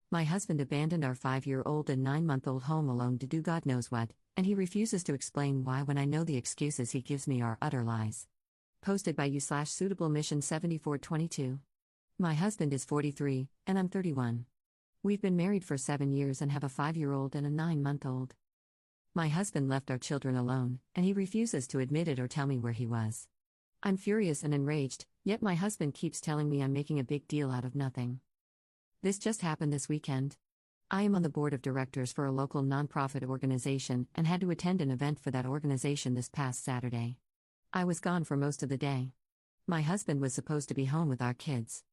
My husband abandoned our 5-year-old and 9-month-old home alone to do God knows what, and he refuses to explain why when I know the excuses he gives me are utter lies. Posted by you/suitable mission 7422. My husband is 43, and I'm 31. We've been married for 7 years and have a 5-year-old and a 9-month-old. My husband left our children alone, and he refuses to admit it or tell me where he was. I'm furious and enraged, yet my husband keeps telling me I'm making a big deal out of nothing. This just happened this weekend. I am on the board of directors for a local nonprofit organization and had to attend an event for that organization this past Saturday. I was gone for most of the day. My husband was supposed to be home with our kids.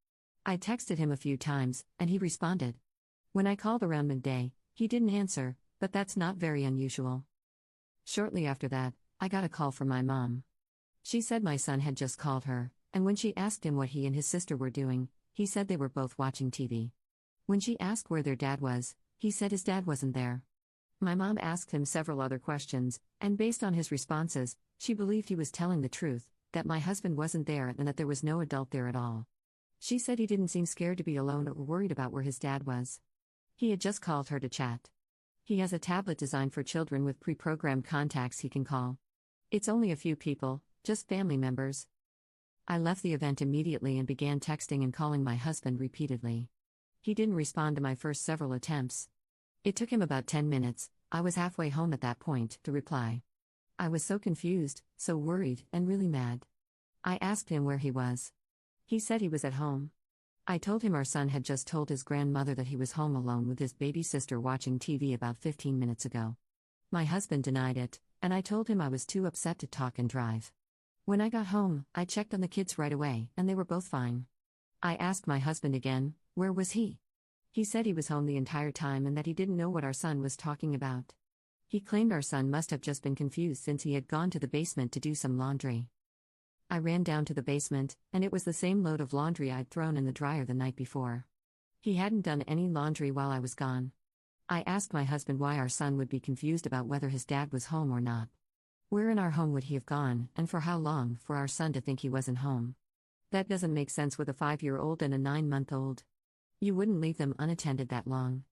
I texted him a few times, and he responded. When I called around midday, he didn't answer, but that's not very unusual. Shortly after that, I got a call from my mom. She said my son had just called her, and when she asked him what he and his sister were doing, he said they were both watching TV. When she asked where their dad was, he said his dad wasn't there. My mom asked him several other questions, and based on his responses, she believed he was telling the truth, that my husband wasn't there and that there was no adult there at all. She said he didn't seem scared to be alone or worried about where his dad was. He had just called her to chat. He has a tablet designed for children with pre-programmed contacts he can call. It's only a few people, just family members. I left the event immediately and began texting and calling my husband repeatedly. He didn't respond to my first several attempts. It took him about 10 minutes, I was halfway home at that point, to reply. I was so confused, so worried, and really mad. I asked him where he was. He said he was at home. I told him our son had just told his grandmother that he was home alone with his baby sister watching TV about 15 minutes ago. My husband denied it, and I told him I was too upset to talk and drive. When I got home, I checked on the kids right away, and they were both fine. I asked my husband again, where was he? He said he was home the entire time and that he didn't know what our son was talking about. He claimed our son must have just been confused since he had gone to the basement to do some laundry. I ran down to the basement, and it was the same load of laundry I'd thrown in the dryer the night before. He hadn't done any laundry while I was gone. I asked my husband why our son would be confused about whether his dad was home or not. Where in our home would he have gone, and for how long, for our son to think he wasn't home? That doesn't make sense with a 5-year-old and a 9-month-old. You wouldn't leave them unattended that long.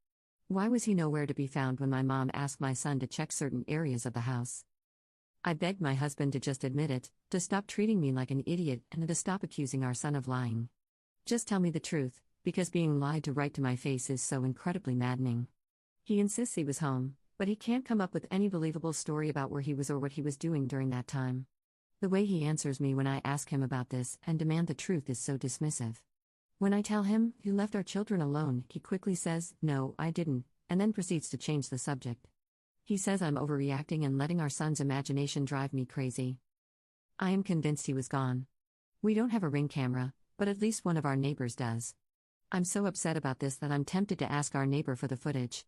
Why was he nowhere to be found when my mom asked my son to check certain areas of the house? I begged my husband to just admit it, to stop treating me like an idiot, and to stop accusing our son of lying. Just tell me the truth, because being lied to right to my face is so incredibly maddening. He insists he was home, but he can't come up with any believable story about where he was or what he was doing during that time. The way he answers me when I ask him about this and demand the truth is so dismissive. When I tell him, "You left our children alone," he quickly says, "No, I didn't," and then proceeds to change the subject. He says I'm overreacting and letting our son's imagination drive me crazy. I am convinced he was gone. We don't have a Ring camera, but at least one of our neighbors does. I'm so upset about this that I'm tempted to ask our neighbor for the footage.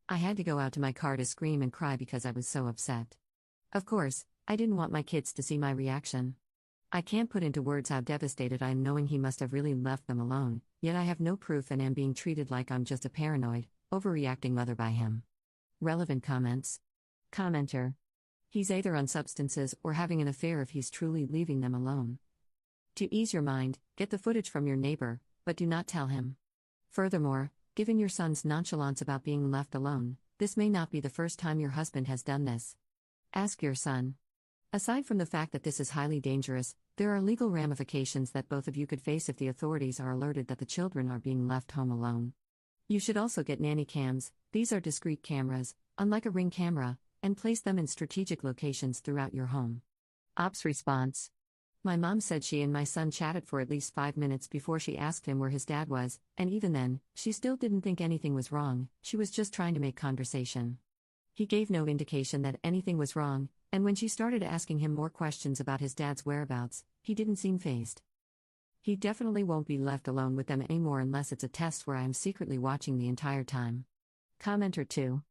I had to go out to my car to scream and cry because I was so upset. Of course, I didn't want my kids to see my reaction. I can't put into words how devastated I am knowing he must have really left them alone, yet I have no proof and am being treated like I'm just a paranoid, overreacting mother by him. Relevant comments. Commenter. He's either on substances or having an affair if he's truly leaving them alone. To ease your mind, get the footage from your neighbor, but do not tell him. Furthermore, given your son's nonchalance about being left alone, this may not be the first time your husband has done this. Ask your son. Aside from the fact that this is highly dangerous, there are legal ramifications that both of you could face if the authorities are alerted that the children are being left home alone. You should also get nanny cams. These are discrete cameras, unlike a Ring camera, and place them in strategic locations throughout your home. Ops response. My mom said she and my son chatted for at least 5 minutes before she asked him where his dad was, and even then, she still didn't think anything was wrong, she was just trying to make conversation. He gave no indication that anything was wrong, and when she started asking him more questions about his dad's whereabouts, he didn't seem fazed. He definitely won't be left alone with them anymore unless it's a test where I am secretly watching the entire time. Commenter 2.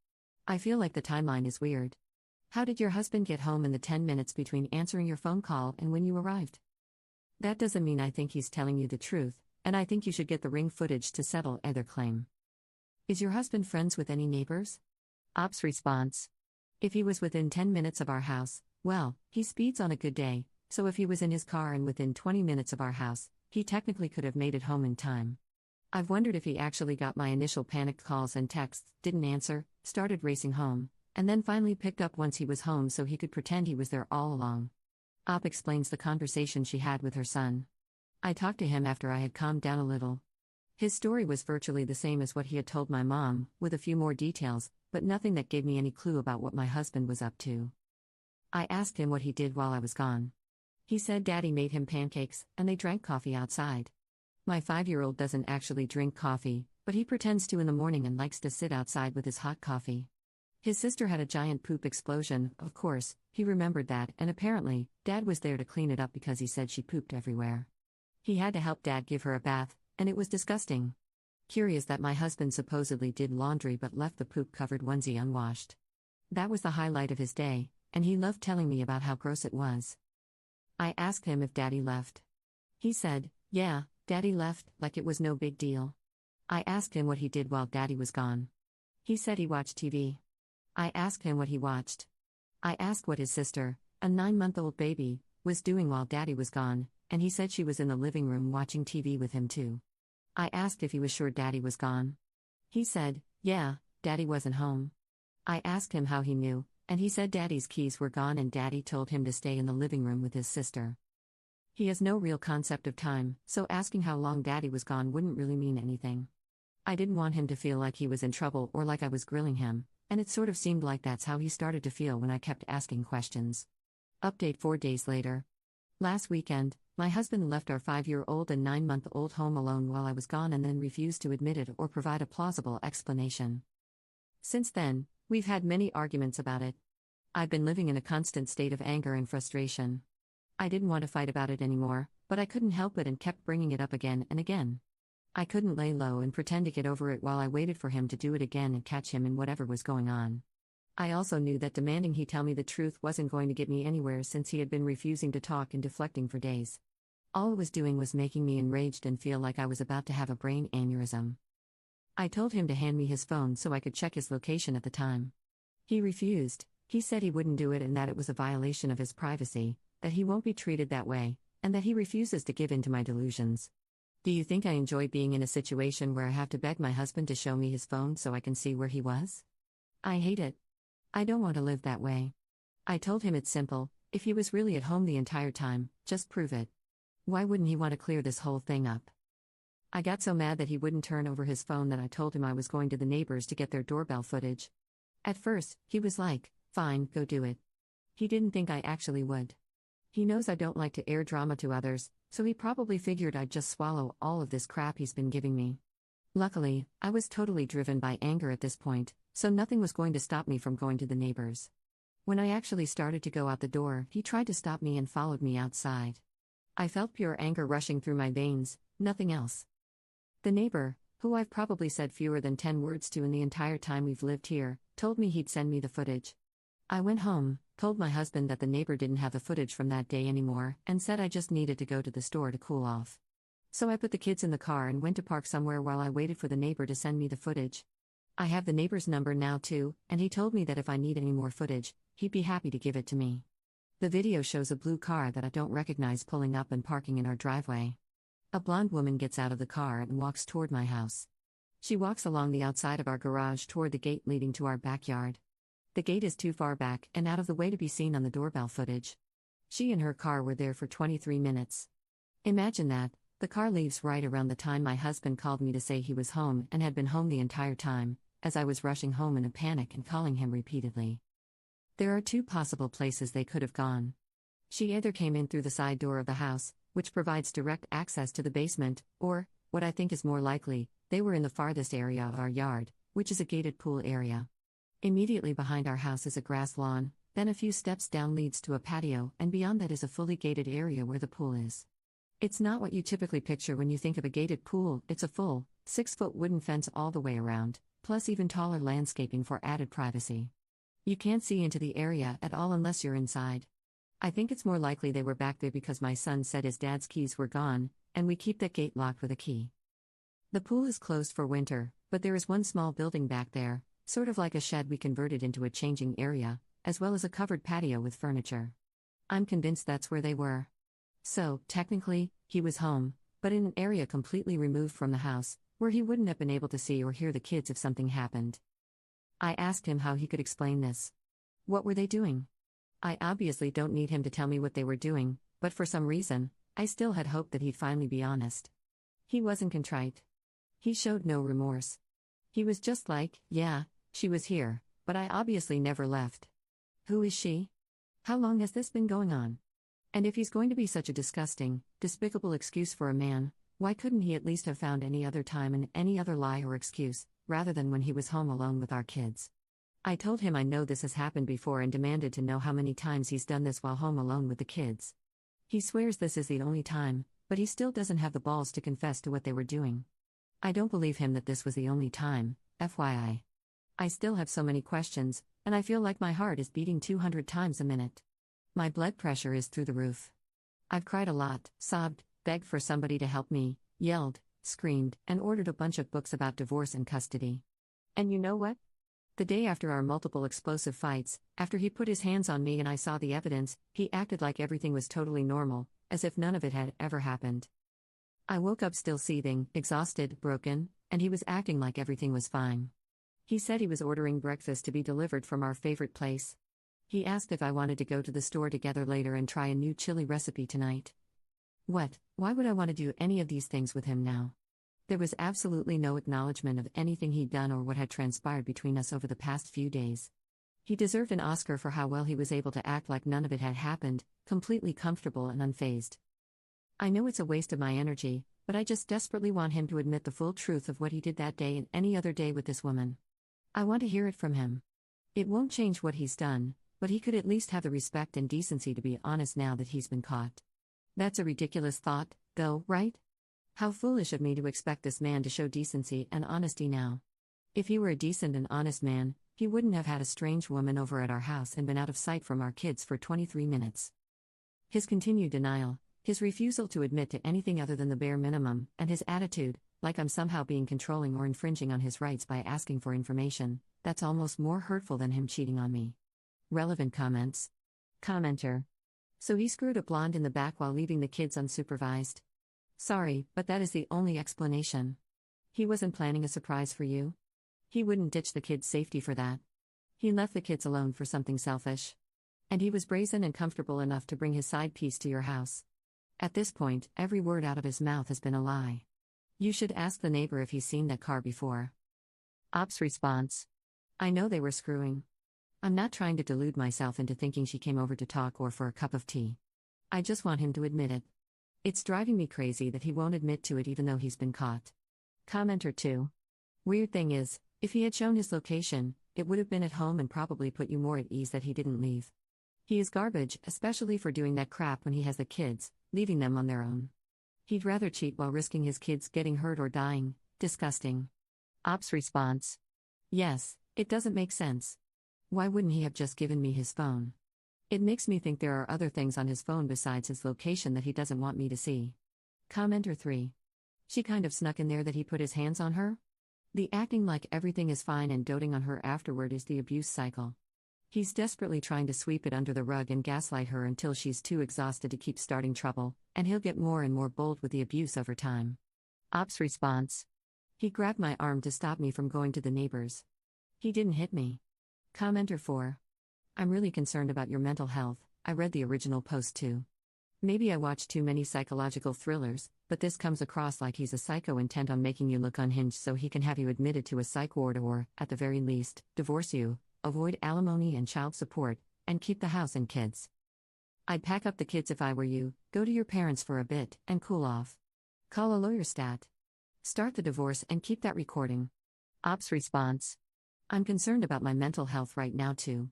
I feel like the timeline is weird. How did your husband get home in the 10 minutes between answering your phone call and when you arrived? That doesn't mean I think he's telling you the truth, and I think you should get the Ring footage to settle either claim. Is your husband friends with any neighbors? Ops response. If he was within 10 minutes of our house, well, he speeds on a good day, so if he was in his car and within 20 minutes of our house, he technically could have made it home in time. I've wondered if he actually got my initial panicked calls and texts, didn't answer, started racing home, and then finally picked up once he was home so he could pretend he was there all along. Op explains the conversation she had with her son. I talked to him after I had calmed down a little. His story was virtually the same as what he had told my mom, with a few more details, but nothing that gave me any clue about what my husband was up to. I asked him what he did while I was gone. He said Daddy made him pancakes, and they drank coffee outside. My 5-year-old doesn't actually drink coffee, but he pretends to in the morning and likes to sit outside with his hot coffee. His sister had a giant poop explosion, of course, he remembered that, and apparently, Dad was there to clean it up because he said she pooped everywhere. He had to help Dad give her a bath, and it was disgusting. Curious that my husband supposedly did laundry but left the poop-covered onesie unwashed. That was the highlight of his day, and he loved telling me about how gross it was. I asked him if Daddy left. He said, yeah, Daddy left, like it was no big deal. I asked him what he did while Daddy was gone. He said he watched TV. I asked him what he watched. I asked what his sister, a 9-month-old baby, was doing while Daddy was gone, and he said she was in the living room watching TV with him too. I asked if he was sure Daddy was gone. He said, yeah, Daddy wasn't home. I asked him how he knew, and he said Daddy's keys were gone and Daddy told him to stay in the living room with his sister. He has no real concept of time, so asking how long Daddy was gone wouldn't really mean anything. I didn't want him to feel like he was in trouble or like I was grilling him, and it sort of seemed like that's how he started to feel when I kept asking questions. Update 4 days later. Last weekend, my husband left our 5-year-old and 9-month-old home alone while I was gone and then refused to admit it or provide a plausible explanation. Since then, we've had many arguments about it. I've been living in a constant state of anger and frustration. I didn't want to fight about it anymore, but I couldn't help it and kept bringing it up again and again. I couldn't lay low and pretend to get over it while I waited for him to do it again and catch him in whatever was going on. I also knew that demanding he tell me the truth wasn't going to get me anywhere since he had been refusing to talk and deflecting for days. All it was doing was making me enraged and feel like I was about to have a brain aneurysm. I told him to hand me his phone so I could check his location at the time. He refused. He said he wouldn't do it and that it was a violation of his privacy, that he won't be treated that way, and that he refuses to give in to my delusions. Do you think I enjoy being in a situation where I have to beg my husband to show me his phone so I can see where he was? I hate it. I don't want to live that way. I told him it's simple, if he was really at home the entire time, just prove it. Why wouldn't he want to clear this whole thing up? I got so mad that he wouldn't turn over his phone that I told him I was going to the neighbors to get their doorbell footage. At first, he was like, fine, go do it. He didn't think I actually would. He knows I don't like to air drama to others, so he probably figured I'd just swallow all of this crap he's been giving me. Luckily, I was totally driven by anger at this point, so nothing was going to stop me from going to the neighbors. When I actually started to go out the door, he tried to stop me and followed me outside. I felt pure anger rushing through my veins, nothing else. The neighbor, who I've probably said fewer than 10 words to in the entire time we've lived here, told me he'd send me the footage. I went home, told my husband that the neighbor didn't have the footage from that day anymore, and said I just needed to go to the store to cool off. So I put the kids in the car and went to park somewhere while I waited for the neighbor to send me the footage. I have the neighbor's number now too, and he told me that if I need any more footage, he'd be happy to give it to me. The video shows a blue car that I don't recognize pulling up and parking in our driveway. A blonde woman gets out of the car and walks toward my house. She walks along the outside of our garage toward the gate leading to our backyard. The gate is too far back and out of the way to be seen on the doorbell footage. She and her car were there for 23 minutes. Imagine that, the car leaves right around the time my husband called me to say he was home and had been home the entire time, as I was rushing home in a panic and calling him repeatedly. There are 2 possible places they could have gone. She either came in through the side door of the house, which provides direct access to the basement, or, what I think is more likely, they were in the farthest area of our yard, which is a gated pool area. Immediately behind our house is a grass lawn, then a few steps down leads to a patio, and beyond that is a fully gated area where the pool is. It's not what you typically picture when you think of a gated pool, it's a full, 6-foot wooden fence all the way around, plus even taller landscaping for added privacy. You can't see into the area at all unless you're inside. I think it's more likely they were back there because my son said his dad's keys were gone, and we keep that gate locked with a key. The pool is closed for winter, but there is one small building back there, sort of like a shed we converted into a changing area, as well as a covered patio with furniture. I'm convinced that's where they were. So, technically, he was home, but in an area completely removed from the house, where he wouldn't have been able to see or hear the kids if something happened. I asked him how he could explain this. What were they doing? I obviously don't need him to tell me what they were doing, but for some reason, I still had hoped that he'd finally be honest. He wasn't contrite. He showed no remorse. He was just like, yeah, she was here, but I obviously never left. Who is she? How long has this been going on? And if he's going to be such a disgusting, despicable excuse for a man, why couldn't he at least have found any other time and any other lie or excuse, rather than when he was home alone with our kids? I told him I know this has happened before and demanded to know how many times he's done this while home alone with the kids. He swears this is the only time, but he still doesn't have the balls to confess to what they were doing. I don't believe him that this was the only time, FYI. I still have so many questions, and I feel like my heart is beating 200 times a minute. My blood pressure is through the roof. I've cried a lot, sobbed, begged for somebody to help me, yelled, screamed, and ordered a bunch of books about divorce and custody. And you know what? The day after our multiple explosive fights, after he put his hands on me and I saw the evidence, he acted like everything was totally normal, as if none of it had ever happened. I woke up still seething, exhausted, broken, and he was acting like everything was fine. He said he was ordering breakfast to be delivered from our favorite place. He asked if I wanted to go to the store together later and try a new chili recipe tonight. What? Why would I want to do any of these things with him now? There was absolutely no acknowledgement of anything he'd done or what had transpired between us over the past few days. He deserved an Oscar for how well he was able to act like none of it had happened, completely comfortable and unfazed. I know it's a waste of my energy, but I just desperately want him to admit the full truth of what he did that day and any other day with this woman. I want to hear it from him. It won't change what he's done, but he could at least have the respect and decency to be honest now that he's been caught. That's a ridiculous thought, though, right? How foolish of me to expect this man to show decency and honesty now. If he were a decent and honest man, he wouldn't have had a strange woman over at our house and been out of sight from our kids for 23 minutes. His continued denial, his refusal to admit to anything other than the bare minimum, and his attitude, like I'm somehow being controlling or infringing on his rights by asking for information, that's almost more hurtful than him cheating on me. Relevant comments. Commenter. So he screwed a blonde in the back while leaving the kids unsupervised. Sorry, but that is the only explanation. He wasn't planning a surprise for you? He wouldn't ditch the kids' safety for that. He left the kids alone for something selfish. And he was brazen and comfortable enough to bring his side piece to your house. At this point, every word out of his mouth has been a lie. You should ask the neighbor if he's seen that car before. Ops response. I know they were screwing. I'm not trying to delude myself into thinking she came over to talk or for a cup of tea. I just want him to admit it. It's driving me crazy that he won't admit to it even though he's been caught. Commenter 2. Weird thing is, if he had shown his location, it would have been at home and probably put you more at ease that he didn't leave. He is garbage, especially for doing that crap when he has the kids, leaving them on their own. He'd rather cheat while risking his kids getting hurt or dying. Disgusting. Ops response. Yes, it doesn't make sense. Why wouldn't he have just given me his phone? It makes me think there are other things on his phone besides his location that he doesn't want me to see. Commenter 3. She kind of snuck in there that he put his hands on her? The acting like everything is fine and doting on her afterward is the abuse cycle. He's desperately trying to sweep it under the rug and gaslight her until she's too exhausted to keep starting trouble, and he'll get more and more bold with the abuse over time. Ops response. He grabbed my arm to stop me from going to the neighbors. He didn't hit me. Commenter 4. I'm really concerned about your mental health. I read the original post too. Maybe I watch too many psychological thrillers, but this comes across like he's a psycho intent on making you look unhinged so he can have you admitted to a psych ward or, at the very least, divorce you, avoid alimony and child support, and keep the house and kids. I'd pack up the kids if I were you, go to your parents for a bit, and cool off. Call a lawyer stat. Start the divorce and keep that recording. Ops response. I'm concerned about my mental health right now too.